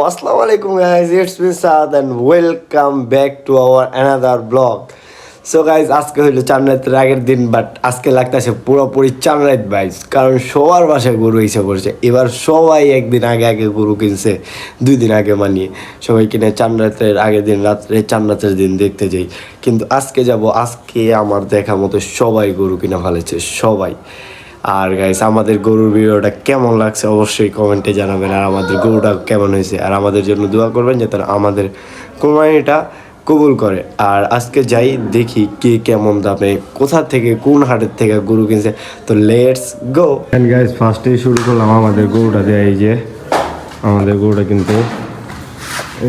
Assalamu alaikum guys, it's me Saad and welcome back to our another vlog. So guys, আজকে হলো চার রাতের আগের দিন, বাট আজকে লাগতেছে পুরোপুরি চার রাত ভাই, কারণ সবার বাসায় গরু এসে করছে। এবার সবাই একদিন আগে আগে গরু কিনছে, 2 দিন আগে মানিয়ে সবাই কিনে চার রাতের আগের দিন রাত্রে চার রাতের দিন দেখতে যাই। কিন্তু আজকে যাব, আজকে আমার দেখা মতো সবাই গরু কিনা ফেলেছে সবাই। আর গাইস, আমাদের গরুর ভিডিওটা কেমন লাগছে অবশ্যই কমেন্টে জানাবেন, আর আমাদের গরুটা কেমন হয়েছে, আর আমাদের জন্য দোয়া করবেন যাতে আমাদের কোরবানিটা কবুল করে। আর আজকে যাই দেখি কে কেমন দামে কোথা থেকে কোন হাটের থেকে গরু কিনছে। তো লেটস গো। এন্ড গাইস, ফার্স্টেই শুরু করলাম আমাদের গরুটা দিয়ে। এই যে আমাদের গরুটা কিন্তু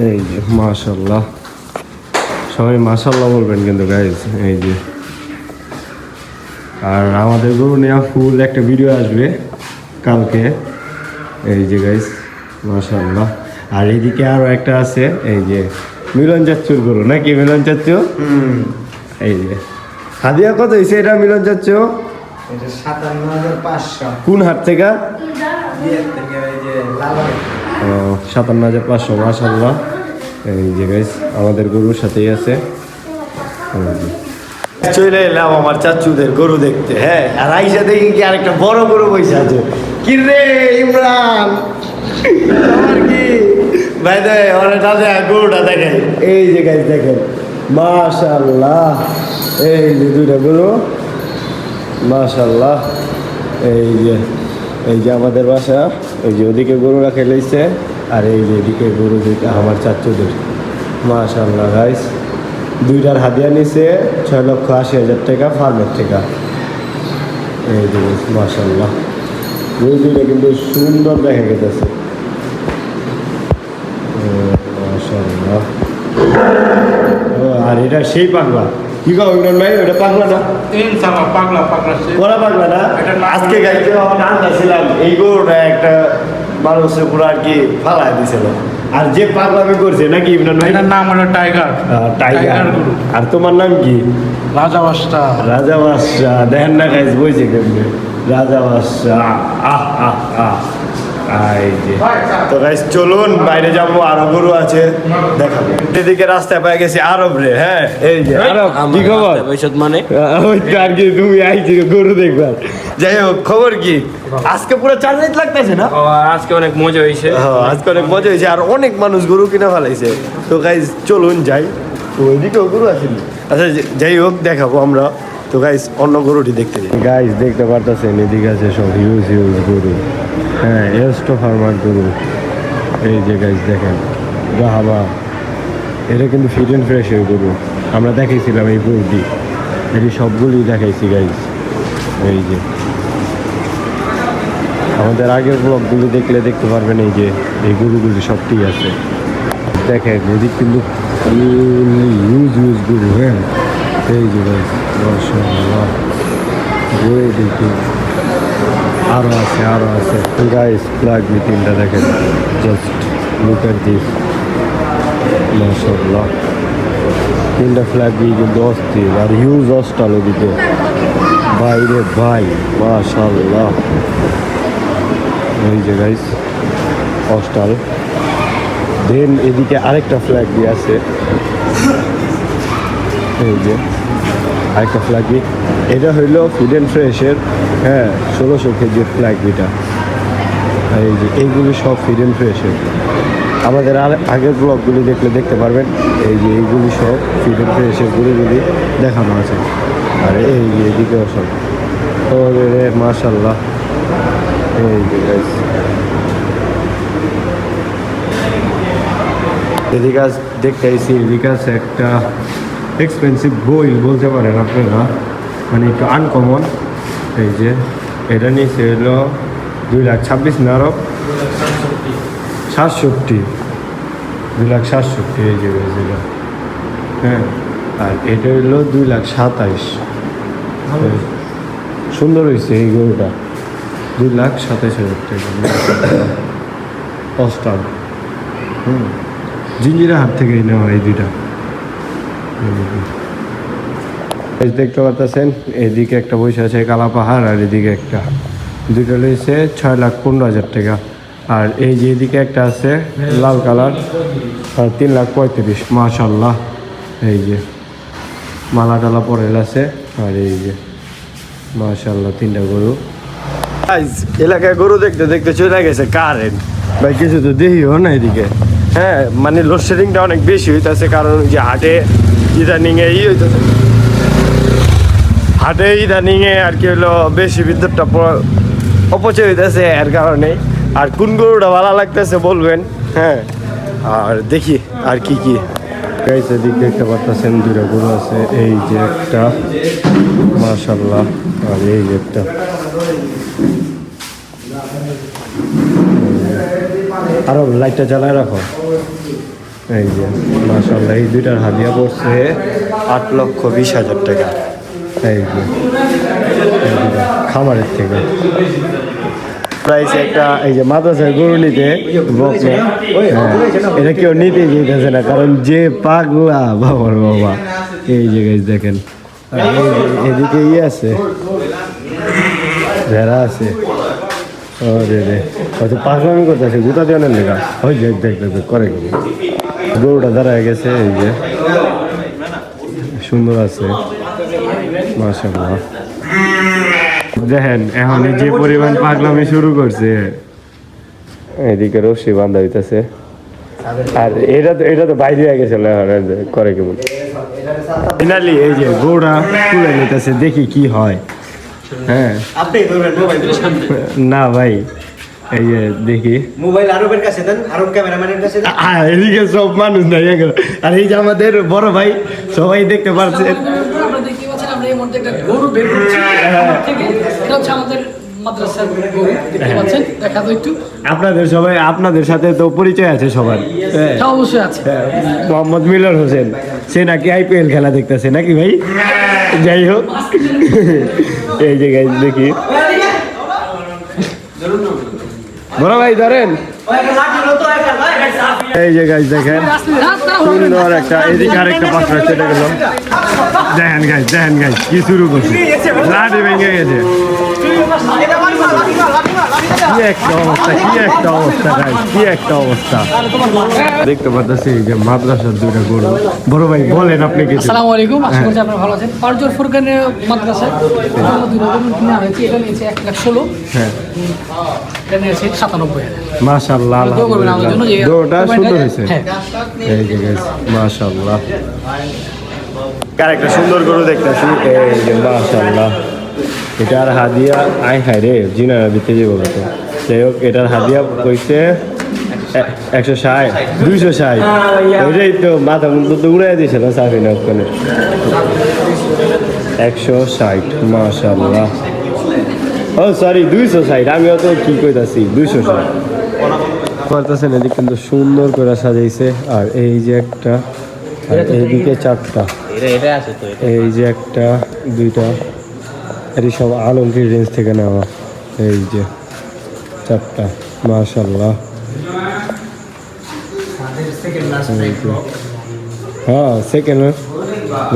এই যে মাশাআল্লাহ, সবাই মাশাআল্লাহ বলবেন কিন্তু গাইস। এই যে আর আমাদের গরু নেওয়া ফুল একটা ভিডিও আসবে কালকে। এই যে গাইস মাশাআল্লাহ। আর এইদিকে আরও একটা আছে, এই যে মিলন চাচ্চুর গরু নাকি? মিলন চাচ্চু এই যে হাদিয়া কত হয়েছে এটা মিলন চাচ্চু? 57,500। কোন হাট থেকে? 57,500 মাশাআল্লাহ। এই যে গাইস আমাদের গরুর সাথেই আছে। চলে এলাম আমার চাচুদের গরু দেখতে। হ্যাঁ, আর আইসা দেখি কি আরেকটা বড় গরু বসে আছে। কি রে ইমরান, আমার কি ভাই দে ওরে দাদা গরুটা দেখেন। এই যে গাইস দেখেন মাশাআল্লাহ, এই যে দুইটা গরু মাশাআল্লাহ। এই যে আমাদের বাসা, এই যে ওদিকে গরু রাখে লইছে, আর এই যে এদিকে গরু দুইটা আমার চাচুদের মাশাআল্লাহ। গাইস দুইটার হাদিয়া নিছে 6,80,000 টাকা ফার্মের টাকা। এই যে মাশাআল্লাহ ওই দুইটা কিন্তু সুন্দর দেখা গেছে মাশাআল্লাহ। আর এটা সেই পাগলা, কি কও ইমরান ভাই? ওটা পাগলা না? ইনশাআল্লাহ পাগলা ওরা পাগলা না। আজকে গাইতে আমার আন্দাজ ছিলাম এই গরুটা একটা মানুষের পুরো আর কি ফালাই দিছিল। আর যে পাগলামি করছে নাকি ইমরান ভাই? এটার নাম হলো টাইগার। টাইগার গরু। আর তোমার নাম কি? রাজা বাদশা। রাজা বাদশা। দেখেন না গাইস বইছে কেমনে রাজা বাদশা। আহ আহ আহ। এই যে তো গাইস চলুন বাইরে যাবো, আরো গরু আছে দেখাবো। এদিকে রাস্তায় পেয়ে গেছি আরব রে। হ্যাঁ এই যে আরব, কি খবর? মানে ওই তো আর কি, তুমি আইছি গরু দেখবার। যাই হোক, খবর কি? আজকে পুরো চার রাত লাগতেছে না? আজকে অনেক মজা হয়েছে। আজকে অনেক মজা হয়েছে, আর অনেক মানুষ গরু কিনে ফেলাইছে। তো গাইস চলুন যাই, ওইদিকেও গরু আসেনি। আচ্ছা যাই হোক, দেখাবো আমরা। তো গাইস অন্য গরুটি দেখতে যাই। গাইস দেখতে পারতেছেন এদিকে আছে সব হিউজ গরু। হ্যাঁ, এস্টো ফার্মার গরু। এই যে গাইস দেখেন বাবা, এটা কিন্তু ফিট অ্যান্ড ফ্রেশের গরু। আমরা দেখাইছিলাম এই গরুটি, এটি সবগুলি দেখাইছি গাইস। এই যে আমাদের আগের ব্লগগুলি দেখলে দেখতে পারবেন, এই যে এই গরুগুলি সবটি আছে। দেখেন এদিক কিন্তু হিউজ গরু। হ্যাঁ এই যে গাইস মাশাআল্লাহ, ওই দেখি আরও আছে গাইস। ফ্ল্যাগ মিটিংটা দেখেন, জাস্ট লুক এট দিস মাশাআল্লাহ। 3টা ফ্ল্যাগ দিয়ে কিন্তু অস্থির, আর হিউজ অস্টাল ওদিকে বাইরে ভাই মাশাআল্লাহ। এই যে গাইস অস্টাল। দেন এদিকে আরেকটা ফ্ল্যাগ দিয়ে আছে, এই যে আরেকটা ফ্ল্যাগ বি। এটা হইলো ফিড অ্যান্ড ফ্রেশের। হ্যাঁ 1600 কেজির ফ্ল্যাগ বিটা। এই যে এইগুলি সব ফিড অ্যান্ড ফ্রেশের। আমাদের আর আগের ব্লগগুলি দেখলে দেখতে পারবেন, এই যে এইগুলি সব ফিড অ্যান্ড ফ্রেশের গরুগুলি দেখানো আছে। আর এই যে এদিকেও সব মাশাআল্লাহ। এই যে গাইস এদিকে দেখতে আইসি, এদিকে আছে একটা এক্সপেন্সিভ বই বলতে পারেন আপনারা, মানে একটু আনকমন। এই যে এটা নিয়েছে হলো 2,26,000 না আরো 67, 2,67,000। এই যে হ্যাঁ, আর এটা হলো 2,27,000। সুন্দর হয়েছে এই গরুটা, 2,27,000 টাকা অস্টার। জিঞ্জিরা হাট থেকেই নেওয়া এই দুইটা। দেখতে পাচ্ছেন এদিকে একটা বসে আছে কালা পাহাড়, আর এদিকে একটা, দুইটা রয়েছে 6,15,000 টাকা। আর এই যে এদিকে একটা আছে লাল কালার, আর 3,35,000 মাশাল্লাহ। এই যে মালা টালা পরে আছে, আর এই যে মাশাল্লাহ 3টা গরু। এলাকায় গরু দেখতে দেখতে চলে গেছে কারেন্ট ভাই, কিছু তো দেখিও না এদিকে। হ্যাঁ মানে লোডশেডিংটা অনেক বেশি হইতেছে, কারণ যে হাটে ইদানিংয়ে হইতেছে, হাটে ইদানিংয়ে আর কি হলো বেশি বিদ্যুৎটা অপচয় হইতেছে এর কারণে। আর কোন গরুটা ভালো লাগতেছে বলবেন। হ্যাঁ আর দেখি আর কি কি গাইছে, দিক দেখতে পারতেছেন 2টা গরু আছে। এই যে একটা মাশাল্লাহ, আর এই যে একটা। আরো লাইটটা জ্বালায় রাখো। এই যে মাশাল্লাহ, এই 2টার হাদিয়া পড়ছে 8,20,000 টাকা। এই যে খামারের থেকে প্রাইস একটা। এই যে মাদ্রাসায় গরু নিতে এটা কেউ নিতে যেতেছে না, কারণ যে পাগলা বাবার বাবা। এই যে গাইস দেখেন, এদিকে আছে ভেড়া আছে, হয়তো পাগলামি করতেছে, গুতা দিয়ে অনেক লেখা। ওই দেখ দেখ দেখ করে গরুটা দাঁড়ায় গেছে। এই যে সুন্দর আছে মাশাআল্লাহ। দেখেন এখন যে পরিমাণ পাগলামি শুরু করছে, এদিকে রশি বান্ধা হইতেছে। আর এটা তো বাইরে হয়ে গেছিল, করে কেমন ফাইনালি এই যে গরুটা তুলে নিতেছে, দেখি কি হয়। হ্যাঁ না ভাই, এই যে দেখি মোবাইল আরবের কাছে দেন, আরব ক্যামেরাম্যানের কাছে দেন। এদিকে সব মানুষ নাই, আর এই যে আমাদের বড় ভাই সবাই দেখতে পারছে। আমরা দেখতে পাচ্ছেন, আমরা এই মুহূর্তে একটা গরু বের করছি থেকে। এটা হচ্ছে আমাদের মাদ্রাসার গরু, দেখতে পাচ্ছেন। দেখা তো একটু আপনাদের সবাই, আপনাদের সাথে তো পরিচয় আছে সবার। হ্যাঁ অবশ্যই আছে। মোহাম্মদ মিলন হোসেন, সে নাকি আইপিএল খেলা দেখতেছে নাকি ভাই? যাই হোক, এই যে গাইজ দেখি বড় ভাই ধরেন। এই যে গাইজ দেখেন সুন্দর একটা, এদিকে আরেকটা পাত্র চলে গেল। দেখেন গাইজ কি শুরু করছে, লাঠি ভেঙে গেছে। কি একটা অবস্থা, গাইজ কি একটা অবস্থা দেখতে পাচ্ছি। এই যে মাদ্রাসার 2টা গরু। বড় ভাই বলেন আপনি কিছু। আসসালামু আলাইকুম, আশা করছি আপনারা ভালো আছেন। পারজোর ফুরকানের মাদ্রাসায় আমরা 2টা গরু কিনে আনছি। এটা নিয়েছে 1,16,000। হ্যাঁ এটা নিয়েছে 97,000। মাশাআল্লাহ, গরুটা সুন্দর হয়েছে। হ্যাঁ এই যে গাইজ মাশাআল্লাহ, আরেকটা সুন্দর গরু দেখতেছি। এই যে মাশাআল্লাহ, এটার হাদিয়া আয় হায় রে জিনারা দিতে যাবো তো। যাই হোক, এটার হাদিয়া কইছে 160, 260। ওইটাই তো মাথা মুখ তো উড়াই দিয়েছিল সাফি না ওখানে। 160 মাশাআল্লাহ। ও সরি 260, আমি অত কি কইতাছি 260 করতেছেন। এদিকে কিন্তু সুন্দর করে সাজাইছে। আর এই যে একটা, আর এইদিকে 4টা, এই যে একটা 2টা, এটি সব আলমগীর রেঞ্জ থেকে নেওয়া। এই যে 4টা মাশাআল্লাহ। হ্যাঁ সেকেন্ড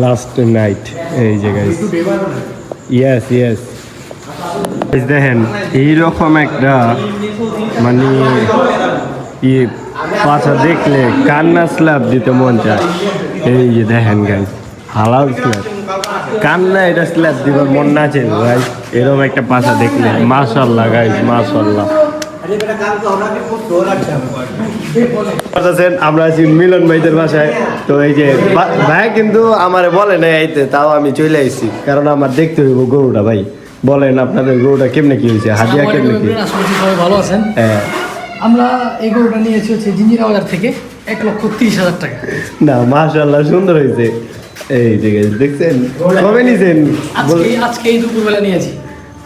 লাস্ট নাইট। এই যে গাইস ইয়েস দেখেন এইরকম একটা মানে পাছা দেখলে কান্না স্ল্যাব দিতে মন চায়। এই যে দেখেন গাইস হালাল স্ল্যাব, কান্না এটা স্ল্যাব দিবার মন না চাই ভাই, এরকম একটা পাছা দেখলে। মাশাআল্লাহ গাইস মাশাআল্লাহ। আমরা আছি মিলন ভাইদের বাসায়। তো এই যে ভাই কিন্তু আমারে বলে নাই আইতে, তাও আমি চলে আইছি, কারণ আমার দেখতে হইব গরুটা। ভাই বলেন আপনাদের গরুটা কেমনে কি হয়েছে, হাদিয়া কেমনে কি? সবাই ভালো আছেন? হ্যাঁ আমরা এই গরুটা নিয়েছি হচ্ছে জিঞ্জিরা বাজার থেকে 1,30,000 টাকা। না মাশাআল্লাহ সুন্দর হয়েছে। এই যে দেখছেন কবে নিছেন? আজকে এই দুপুরবেলা নিয়েছি।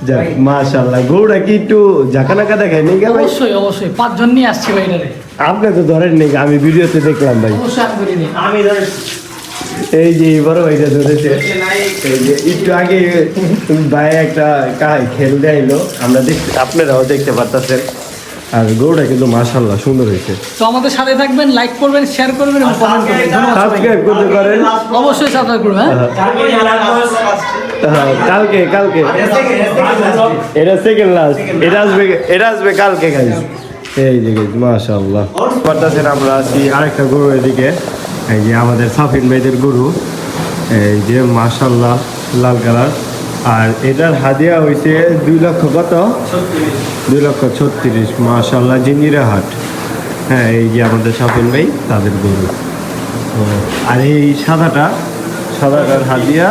যাক মাশাআল্লাহ, গরুটা কি একটু ঝাঁকানাকা দেখায় নি? অবশ্যই 5 জন নিয়ে আসছি ভাই এটারে। আপনি তো ধরেন নেই, আমি ভিডিওতে দেখলাম ভাই। অবশ্যই আমি ধরি। এই যে বড় ভাইটা ধরেছে। এই যে একটু আগে ভাই একটা খেল দেখাইলো, আমরা দেখতে, আপনারাও দেখতে পারতেছেন। আর গরুটা কিন্তু মাশাআল্লাহ সুন্দর হয়েছে। তো আমাদের সাথে থাকবেন, লাইক করবেন, শেয়ার করবেন এবং কমেন্ট করবেন। সাবস্ক্রাইব করতে পারেন, অবশ্যই সাবস্ক্রাইব করবেন। কালকে এটা সেকেন্ড লাস্ট, এটা আসবে কালকে গাইস। এই যে মাশাআল্লাহ পারতেছেন আমরা আছি আরেকটা গরু এদিকে এই যে আমাদের সাফিন ভাইদের গরু এই যে মাশাআল্লাহ লাল কালার আর এটার হাদিয়া হয়েছে 2 লক্ষ কত 2,36,000 মাশাআল্লাহ জিঞ্জিরা হাট হ্যাঁ এই যে আমাদের সাফিন ভাই তাদের গরু ও, আর এই সাদাটার হাদিয়া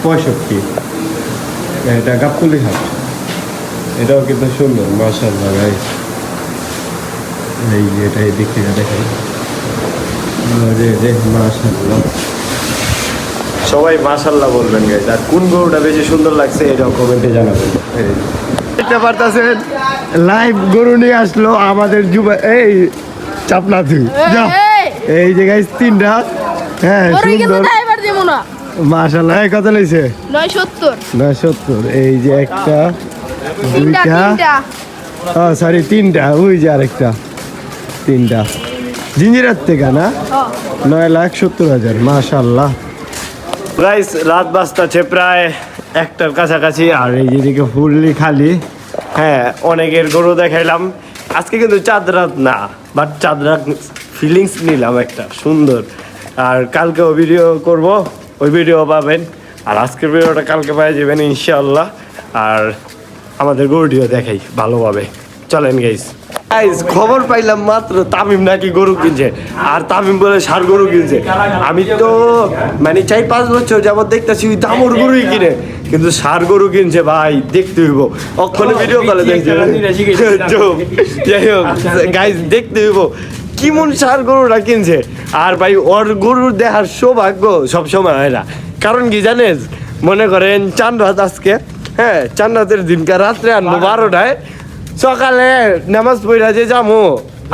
65 এটা গাবতলি হাট এটাও কিন্তু সুন্দর মাশাআল্লাহ ভাই এই যে এটা এই দিক থেকে দেখেন মাশাআল্লাহ সবাই মাশাআল্লাহ বলবেন গাইস আর কোন গরুটা বেশি সুন্দর লাগছে এটাও কমেন্টে জানাবেন দেখতে পারতেছেন লাইভ গরু নিয়ে আসলো আমাদের যুবা এই চাপনা তুই যা এই যে গাইস 3টা হ্যাঁ সুন্দর মাশাআল্লাহ এই কত লইছে 970 এই যে একটা দুইটা সরি 3টা ওই যে আরেকটা 3টা জিঞ্জিরার থেকে না 9,70,000 মাশাআল্লাহ গাইস রাত বাজতাছে প্রায় 1টার কাছাকাছি আর এই যেদিকে ফুললি খালি হ্যাঁ অনেকের গরু দেখাইলাম আজকে কিন্তু চাঁদ রাত না বাট চাঁদ রাত ফিলিংস নিলাম একটা সুন্দর আর কালকেও ভিডিও করব ওই ভিডিও পাবেন আর আজকের ভিডিওটা কালকে পেয়ে যাবেন ইনশাআল্লাহ আর আমাদের গরুটিও দেখাই ভালোভাবে চলেন গাইস খবর পাইলাম মাত্র তামিম নাকি গরু কিনছে আর তামিম বলে ষাঁড় গরু কিনছে আমি তো মানে 4-5 বছর যাবত দেখতেছি ওই দামর গরুই কিনে কিন্তু ষাঁড় গরু কিনছে ভাই দেখতে হইব অক্ষণে ভিডিও কলে দেখছে যাই হোক গাইস দেখতে হইব কিমন ষাঁড় গরুটা কিনছে আর ভাই ওর গরুর দেখার সৌভাগ্য সবসময় হয় না কারণ কি জানেন মনে করেন চাঁদ রাত আজকে হ্যাঁ চাঁদ রাতের দিনকার রাত্রে আনবো 12টায় সকালে নামাজ পড়া যে যাবো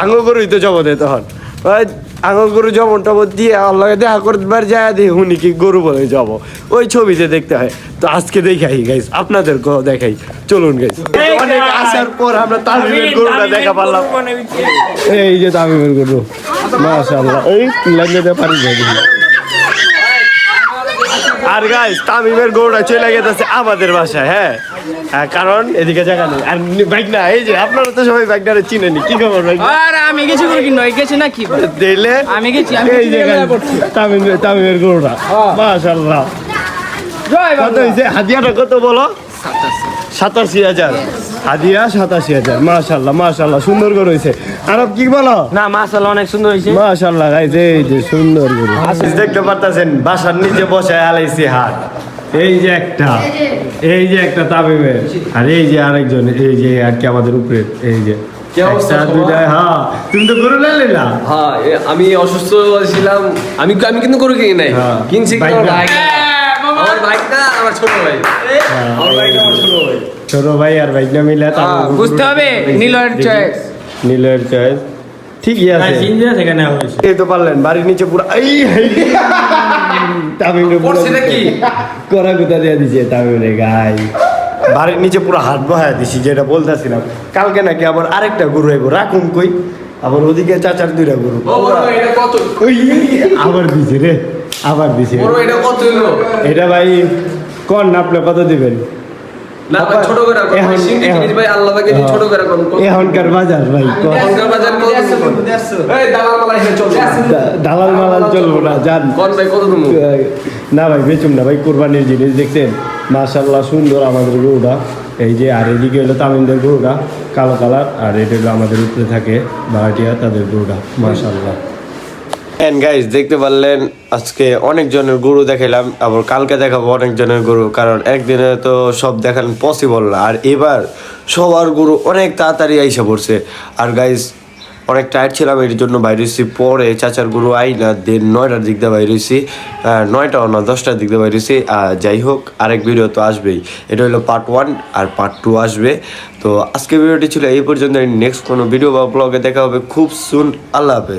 আঙুল গরুই তো জব দেয় তখন ওই আঙুল গরু জবন টবর দিয়ে আল্লাহকে দেখা করতে যায় দেখি উনি কি গরু বলে যাব ওই ছবিতে দেখতে হয় তো আজকে দেখাই গাইস আপনাদেরকেও দেখাই চলুন গাইস অনেক আসার পর আমরা তামিমের গরুটা দেখা পারলাম এই যে তামিমের গরু মাশাআল্লাহ এই লাগিয়ে পারি যাই আর গাইস তামিমের গরুটা চলে গেছে আমাদের বাসায় হ্যাঁ কারণ এদিকে জায়গা নেই আর বাইক না এই যে আপনারা তো সবাই বাইকটারে চিনেনি কি খবর ভাই আরে আমি গেছি করে কি নয় গেছি নাকি দিলে আমি গেছি এই যে তামিমের গরুটা মাশাআল্লাহ জয় কত হইছে হাদিয়াটা কত বলো 87,000 হাদিয়া 87,000 মাশাআল্লাহ মাশাআল্লাহ সুন্দর গরু হইছে আর কি বলো না মাশাআল্লাহ অনেক সুন্দর হইছে মাশাআল্লাহ গাইস এই যে সুন্দর গরু দেখতে পারতাছেন বাসার নিচে বসে আলাইছি হাট এই যে একটা তামিমের আর এই যে আরেকজন এই যে আর কি আমাদের উপরে এই যে হ্যাঁ তুমি তো গরু নিলে না হ্যাঁ আমি অসুস্থ ছিলাম আমি কিন্তু গরু কিনি নাই হ্যাঁ। কিনছি কি বাইক আমার না। আমার বাইক না আমার ছোট ভাই আমার বাইক আমার ছোট ভাই ছোট ভাই আর বাইক না মিলে বুঝতে হবে নীলের চয়েস ঠিকই আছে জিঞ্জিরা থেকে নেওয়া হয়েছে এই তো পারলেন বাড়ির নিচে পুরো তামিমের পড়ছে নাকি? করা গুতা দিয়ে দিছে তামিমের গাই বাড়ির নিচে পুরো হাত বহায় দিছি যেটা বলতেছিলাম কালকে নাকি আবার আরেকটা গরু আইবো রাখুন কই আবার ওদিকে চাচার 2টা গরু এটা কত ওই আবার দিছে রে আবার দিছে বড় এটা কত হলো এটা ভাই কোন আপনি কত দিবেন না ভাই ছোট করে রাখো এখন- সিঙ্গি এখন- জিনিস ভাই আল্লাহ পাকে দিয়ে ছোট করে রাখো এখনকার বাজার ভাই কোন? এখনকার বাজার কত এই দালাল মালাই এখানে চল দালাল মালাল চলবো না জান কোন ভাই কত তুমি না ভাই বেচুম না ভাই কোরবানির জিনিস দেখছেন মাশাআল্লাহ সুন্দর আমাদের গরুটা এই যে আর এদিকে হলো তামিমদের গরুটা কালো কালার আর এটা হলো আমাদের উপরে থাকে ভাড়াটিয়া তাদের গরুটা মাশাআল্লাহ এন্ড গাইস দেখতে পারলেন আজকে অনেক জনের গরু দেখাইলাম আবার কালকে দেখাবো অনেক জনের গরু কারণ একদিনে তো সব দেখানো পসিবল না আর এবার সবার গরু অনেক তাড়াতাড়ি আইসা পড়ছে আর গাইস অনেক টায়ার্ড ছিলাম এর জন্য বাইরে হয়েছি পরে চাচার গরু আই না দেন 9টার দিক দিয়ে বাইরে হয়েছি 9টাও না 10টার দিক দিয়ে বাইরে হয়েছি যাই হোক আরেক ভিডিও তো আসবেই এটা হলো পার্ট 1 আর পার্ট 2 আসবে তো আজকে ভিডিওটি ছিল এই পর্যন্ত নেক্সট কোনো ভিডিও বা ব্লগে দেখা হবে খুব সুন আল্লাহ হাফেজ